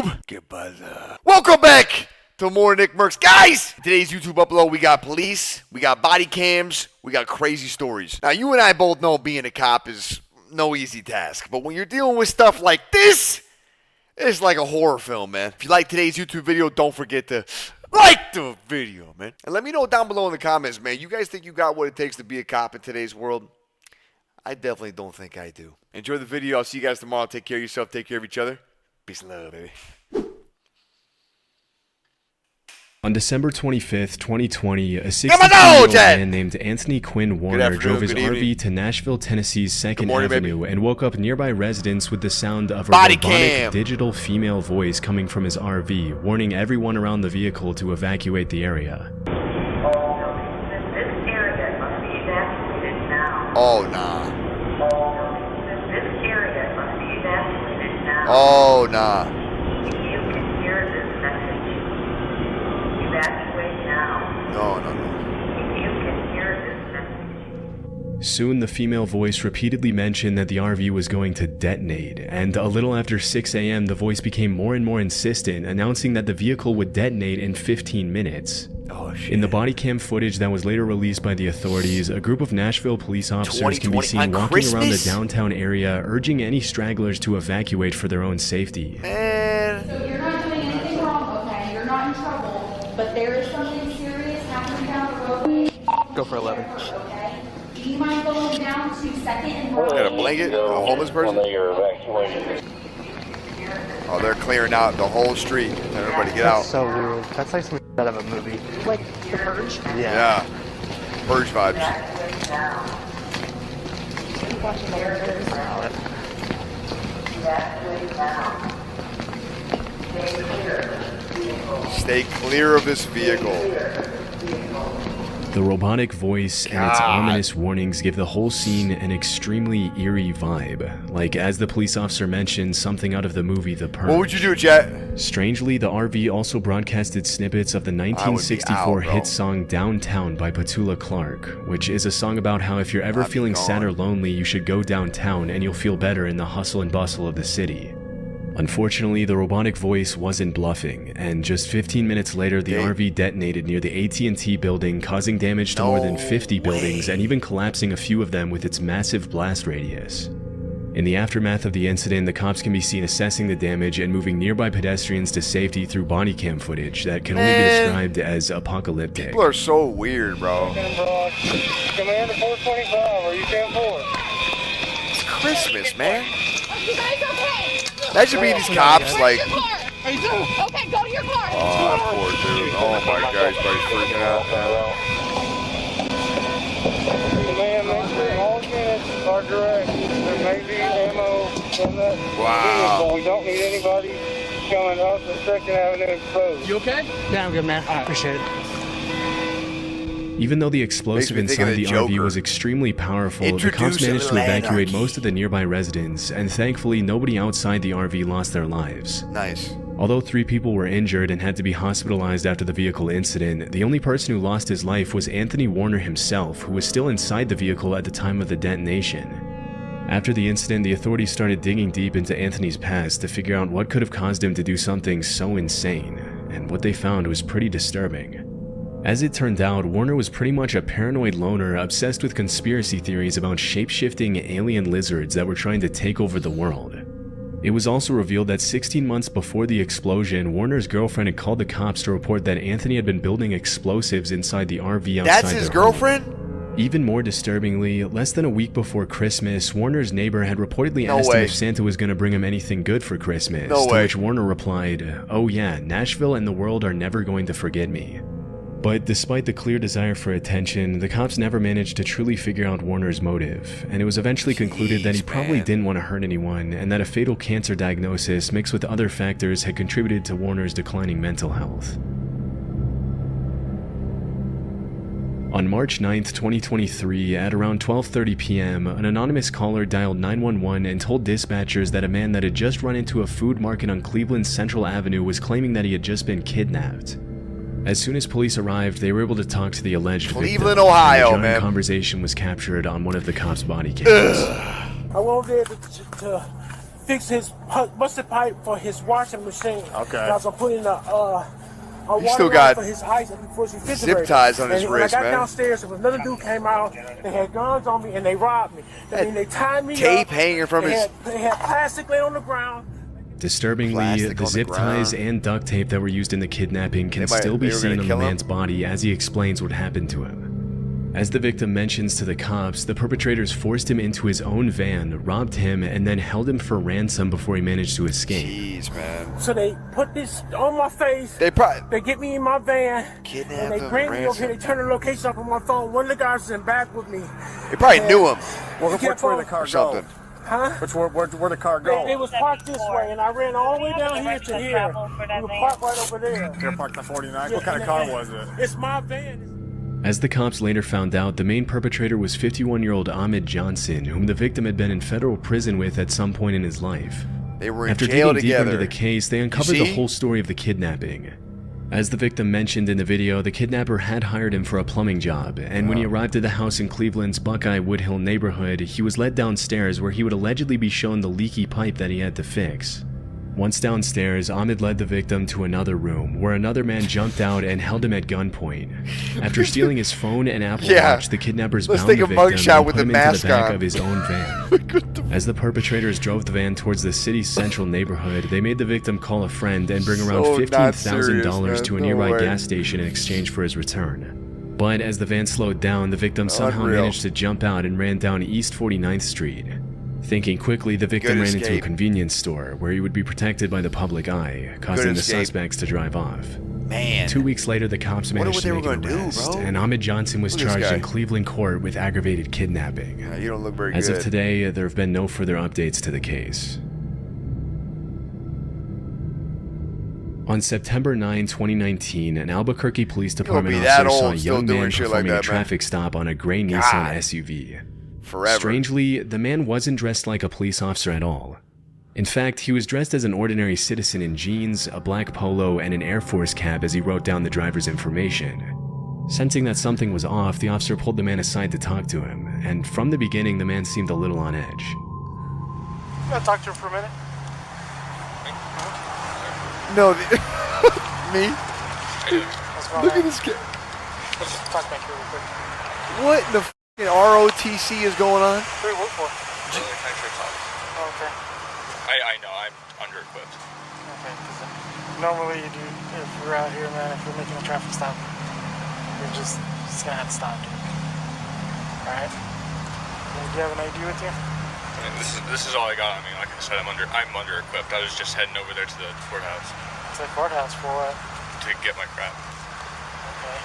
YouTube? Get buzzer. Welcome back to more Nickmercs. Guys, today's YouTube upload, we got police, we got body cams, we got crazy stories. Now, you and I both know being a cop is no easy task, but when you're dealing with stuff like this, it's like a horror film, man. If you like today's YouTube video, don't forget to like the video, man. And let me know down below in the comments, man. You guys think you got what it takes to be a cop in today's world? I definitely don't think I do. Enjoy the video. I'll see you guys tomorrow. Take care of yourself. Take care of each other. Peace and love, baby. On December 25th, 2020, a 62-year-old man named Anthony Quinn Warner drove his RV to Nashville, Tennessee's 2nd Avenue and woke up nearby residents with the sound of a robotic digital female voice coming from his RV, warning everyone around the vehicle to evacuate the area. This area must be evacuated now. Oh, nah. This area must be evacuated now. Oh, nah. If you can hear this message, evacuate now. No. If you can hear this message. Soon, the female voice repeatedly mentioned that the RV was going to detonate, and a little after 6 a.m., the voice became more and more insistent, announcing that the vehicle would detonate in 15 minutes. Oh, shit. In the body cam footage that was later released by the authorities, a group of Nashville police officers can be seen walking around the downtown area, urging any stragglers to evacuate for their own safety. Man. So you're not doing anything wrong, okay? You're not in trouble, but there is something serious happening down the roadway. Go for 11. Okay? Do you mind going down to 2nd and Broadway? Got a blanket? A homeless person? Oh, they're clearing out the whole street. Everybody get out. That's so weird. That's like something out of a movie. Like The Purge? Yeah. Purge vibes. Evacuate now. Evacuate now. Stay clear. Stay clear of this vehicle. The robotic voice and its ominous warnings give the whole scene an extremely eerie vibe, like as the police officer mentioned, something out of the movie The Purge. What would you do, chat? Strangely, the RV also broadcasted snippets of the 1964 hit song Downtown by Petula Clark, which is a song about how if you're ever feeling sad or lonely, you should go downtown and you'll feel better in the hustle and bustle of the city. Unfortunately, the robotic voice wasn't bluffing, and just 15 minutes later, the RV detonated near the AT&T building, causing damage to more than 50 buildings and even collapsing a few of them with its massive blast radius. In the aftermath of the incident, the cops can be seen assessing the damage and moving nearby pedestrians to safety through body cam footage that can only be described as apocalyptic. People are so weird, bro. Commander 425, are you 10-4? It's Christmas, man. You guys okay? That should be these cops, like... Okay, go to your car. Oh, poor dude. Oh, my God, he's probably freaking out now. Command, make sure all units are direct. There may be ammo in that vehicle. We don't need anybody coming up the 2nd Avenue exposed. You okay? Yeah, I'm good, man. I appreciate it. Even though the explosive inside the RV was extremely powerful, the cops managed to evacuate most of the nearby residents, and thankfully nobody outside the RV lost their lives. Nice. Although 3 people were injured and had to be hospitalized after the vehicle incident, the only person who lost his life was Anthony Warner himself, who was still inside the vehicle at the time of the detonation. After the incident, the authorities started digging deep into Anthony's past to figure out what could have caused him to do something so insane, and what they found was pretty disturbing. As it turned out, Warner was pretty much a paranoid loner obsessed with conspiracy theories about shape-shifting alien lizards that were trying to take over the world. It was also revealed that 16 months before the explosion, Warner's girlfriend had called the cops to report that Anthony had been building explosives inside the RV outside That's his their girlfriend? home. Even more disturbingly, less than a week before Christmas, Warner's neighbor had reportedly asked him if Santa was going to bring him anything good for Christmas, to which Warner replied, "Oh yeah, Nashville and the world are never going to forget me." But despite the clear desire for attention, the cops never managed to truly figure out Warner's motive, and it was eventually concluded that he probably didn't want to hurt anyone, and that a fatal cancer diagnosis mixed with other factors had contributed to Warner's declining mental health. On March 9th, 2023, at around 12:30 p.m., an anonymous caller dialed 911 and told dispatchers that a man that had just run into a food market on Cleveland's Central Avenue was claiming that he had just been kidnapped. As soon as police arrived, they were able to talk to the alleged Cleveland, victim. Ohio, and the man. conversation was captured on one of the cops' body cams. I won't be able to fix his busted pipe for his washing machine. Okay. And I was putting a You still water got for his ice for his refrigerator. zip ties on his and wrist, when I got man. downstairs, another dude came out. They had guns on me and they robbed me. I mean, they tied me tape up. hanging from his. They had plastic laying on the ground. Disturbingly, Plastic the on the zip ties ground. and duct tape that were used in the kidnapping can still be they were seen gonna on the kill him? man's body as he explains what happened to him. As the victim mentions to the cops, the perpetrators forced him into his own van, robbed him, and then held him for ransom before he managed to escape. Jeez, man. So they put this on my face. They probably They get me in my van. kidnapped And they him. bring me over here. ransom. They turn the location up on my phone. One of the guys is in back with me. They probably knew him Well, which way the car or something. go? Huh? Where the car go? It was parked this way, and I ran all the way down here to here. We were parked right over there. You're parked on 49. What kind of car was it? It's my van. As the cops later found out, the main perpetrator was 51-year-old Ahmed Johnson, whom the victim had been in federal prison with at some point in his life. They were in After jail digging deeper together. into the case, they uncovered the see? whole story of the kidnapping. As the victim mentioned in the video, the kidnapper had hired him for a plumbing job, and when he arrived at the house in Cleveland's Buckeye Woodhill neighborhood, he was led downstairs where he would allegedly be shown the leaky pipe that he had to fix. Once downstairs, Ahmed led the victim to another room, where another man jumped out and held him at gunpoint. After stealing his phone and Apple Yeah. Watch, the kidnappers Let's bound take the a victim mugshot and with put the him into mask the back on. of his own van. As the perpetrators drove the van towards the city's central neighborhood, they made the victim call a friend and bring around So not $15,000 serious, to a man. No nearby way. gas station in exchange for his return. But as the van slowed down, the victim somehow Unreal. managed to jump out and ran down East 49th Street. Thinking quickly, the victim Good ran into a escape. convenience store where he would be protected by the public eye, causing the escape. suspects to drive off. Man. 2 weeks later, the cops Wonder managed what to they make were an gonna do, arrest, bro. and Ahmed Johnson was Look at this charged guy. in Cleveland court with aggravated kidnapping. You don't look very As good. of today, there have been no further updates to the case. On September 9, 2019, an Albuquerque Police Department be that officer saw a old still young doing man shit like performing that, a man. traffic stop on a gray Nissan God. SUV. Forever. Strangely, the man wasn't dressed like a police officer at all. In fact, he was dressed as an ordinary citizen in jeans, a black polo, and an Air Force cap as he wrote down the driver's information. Sensing that something was off, the officer pulled the man aside to talk to him, and from the beginning, the man seemed a little on edge. You gotta talk to him for a minute. No, me? What's wrong? Look at this kid. Let's just talk back here real quick. What in the f***ing ROTC is going on? Who do you work for? Oh, okay. I know, I'm under-equipped. Okay, because normally you do, if you're out here, man, if you're making a traffic stop, you're just gonna have to stop, dude. Alright? Do you have an ID with you? I mean, this is all I got. I mean, like I said, I'm under-equipped. I was just heading over there to the courthouse It's a courthouse for what? to get my crap. Okay.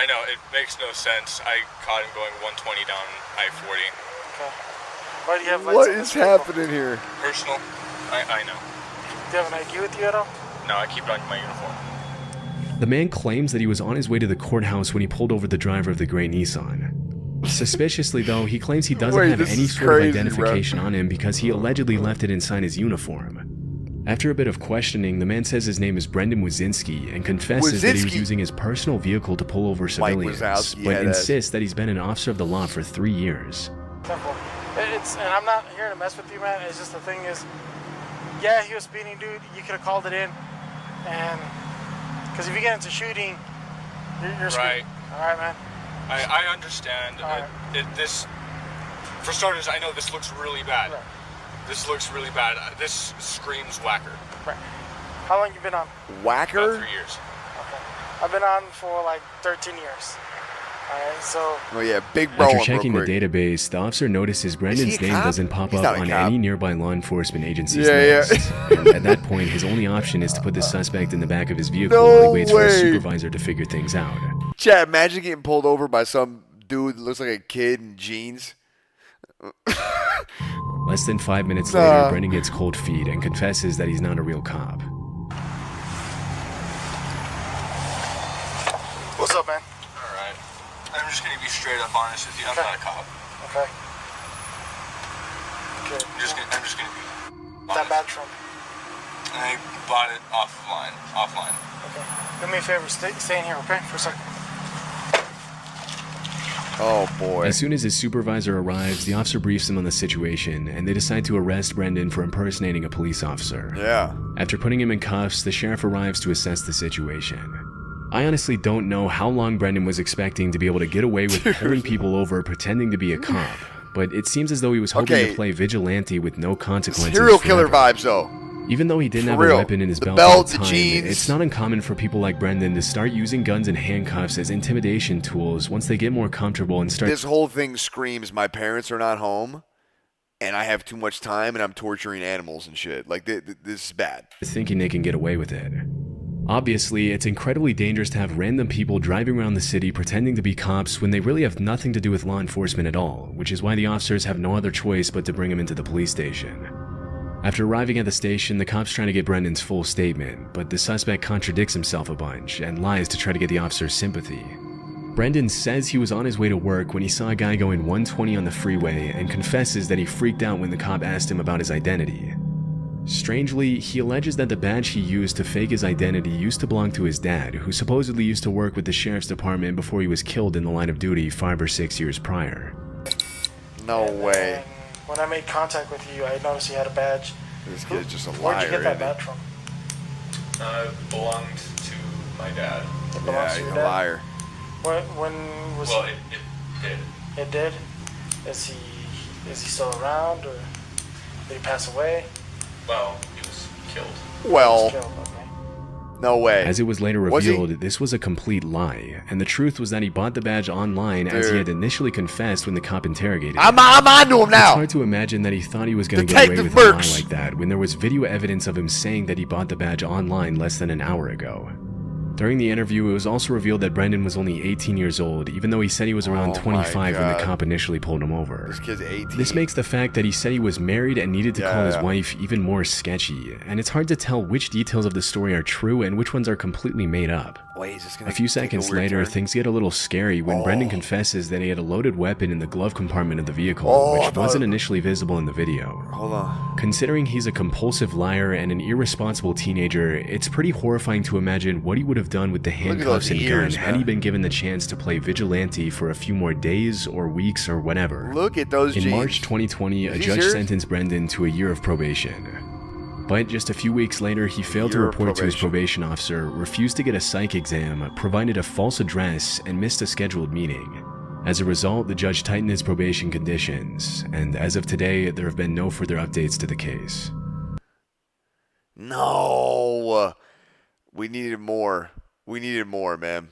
I know, it makes no sense. I caught him going 120 down I-40. Okay. Why do you have lights What on this is vehicle? happening here? Personal, I know. Do you have an ID with you at all? No, I keep it on my uniform. The man claims that he was on his way to the courthouse when he pulled over the driver of the gray Nissan. Suspiciously, though, he claims he doesn't Wait, have this any is sort crazy, of identification on him because he allegedly left it inside his uniform. After a bit of questioning, the man says his name is Brendan Wazinski and confesses that he was Wazinski? using his personal vehicle to pull over civilians, Wazowski, but yeah, that- insists that he's been an officer of the law for 3 years. Simple. And I'm not here to mess with you, man. It's just the thing is, yeah, he was speeding, dude. You could have called it in. And, because if you get into shooting, you're Right. speeding. All right, man. I understand. Alright. For starters, I know this looks really bad. Right. This looks really bad. This screams whacker. Right. How long you been on? About Whacker? 3 years. Okay. I've been on for like 13 years. All right, so Oh yeah, big bro. After real checking the quick. database, the officer notices Brendan's a name cop? doesn't pop He's up not a on cop. any nearby law enforcement agency's Yeah, yeah. list. And at that point, his only option is to put the suspect in the back of his vehicle No while he waits for a way. supervisor to figure things out. Chat, imagine getting pulled over by some dude that looks like a kid in jeans. Less than 5 minutes Nah. later, Brendan gets cold feet and confesses that he's not a real cop. what's up, man? Alright. I'm just gonna be straight up honest with you. I'm not a cop. Okay. Okay. I'm just gonna be That honest. badge from? I bought it offline. Okay. Do me a favor, stay in here, okay, for a second. Oh, boy. As soon as his supervisor arrives, the officer briefs him on the situation, and they decide to arrest Brendan for impersonating a police officer. Yeah. After putting him in cuffs, the sheriff arrives to assess the situation. I honestly don't know how long Brendan was expecting to be able to get away with pulling people over pretending to be a cop, but it seems as though he was hoping to play vigilante with no consequences. Serial killer forever. vibes, though. Even though he didn't have real. a weapon in his The belt, belt, at the the time, jeans. it's not uncommon for people like Brendan to start using guns and handcuffs as intimidation tools once they get more comfortable and start. This whole thing screams, my parents are not home, and I have too much time, and I'm torturing animals and shit. Like, this is bad. Thinking they can get away with it. Obviously, it's incredibly dangerous to have random people driving around the city pretending to be cops when they really have nothing to do with law enforcement at all, which is why the officers have no other choice but to bring him into the police station. After arriving at the station, the cops try to get Brendan's full statement, but the suspect contradicts himself a bunch and lies to try to get the officer's sympathy. Brendan says he was on his way to work when he saw a guy going 120 on the freeway and confesses that he freaked out when the cop asked him about his identity. Strangely, he alleges that the badge he used to fake his identity used to belong to his dad, who supposedly used to work with the sheriff's department before he was killed in the line of duty 5 or 6 years prior. No way. When I made contact with you, I noticed you had a badge. This kid's just a liar. Where'd you get that isn't he? badge from? It belonged to my dad. It belongs Yeah, to he's your a dad? liar. When was Well, he? it did. It did? Is he still around, or did he pass away? Well, he was killed. Well, He was killed, okay. no way. As it was later Was he? revealed, this was a complete lie, and the truth was that he bought the badge online as he Dude. had initially confessed when the cop interrogated him. I'm on to him It's now. hard to imagine that he thought he was going to get away Detective with a lie Mercs. like that when there was video evidence of him saying that he bought the badge online less than an hour ago. During the interview, it was also revealed that Brendan was only 18 years old, even though he said he was around Oh my 25 when the God. cop initially pulled him over. This kid's 18. This makes the fact that he said he was married and needed to call his wife even more sketchy, and it's hard to tell which details of the story are true and which ones are completely made up. Wait, is this gonna A few take seconds weird later, turn? things get a little scary when Oh. Brendan confesses that he had a loaded weapon in the glove compartment of the vehicle, Oh, I which thought- wasn't initially visible in the video. Hold on. Considering he's a compulsive liar and an irresponsible teenager, it's pretty horrifying to imagine what he would have done with the at handcuffs those and ears, gun had man. he been given the chance to play vigilante for a few more days or weeks or whatever. Look at those In jeans. March 2020, a Is he judge serious? sentenced Brendan to a year of probation. But just a few weeks later, he failed to Year of report to his probation. probation officer, refused to get a psych exam, provided a false address, and missed a scheduled meeting. As a result, the judge tightened his probation conditions, and as of today, there have been no further updates to the case. No. We needed more. We needed more, man.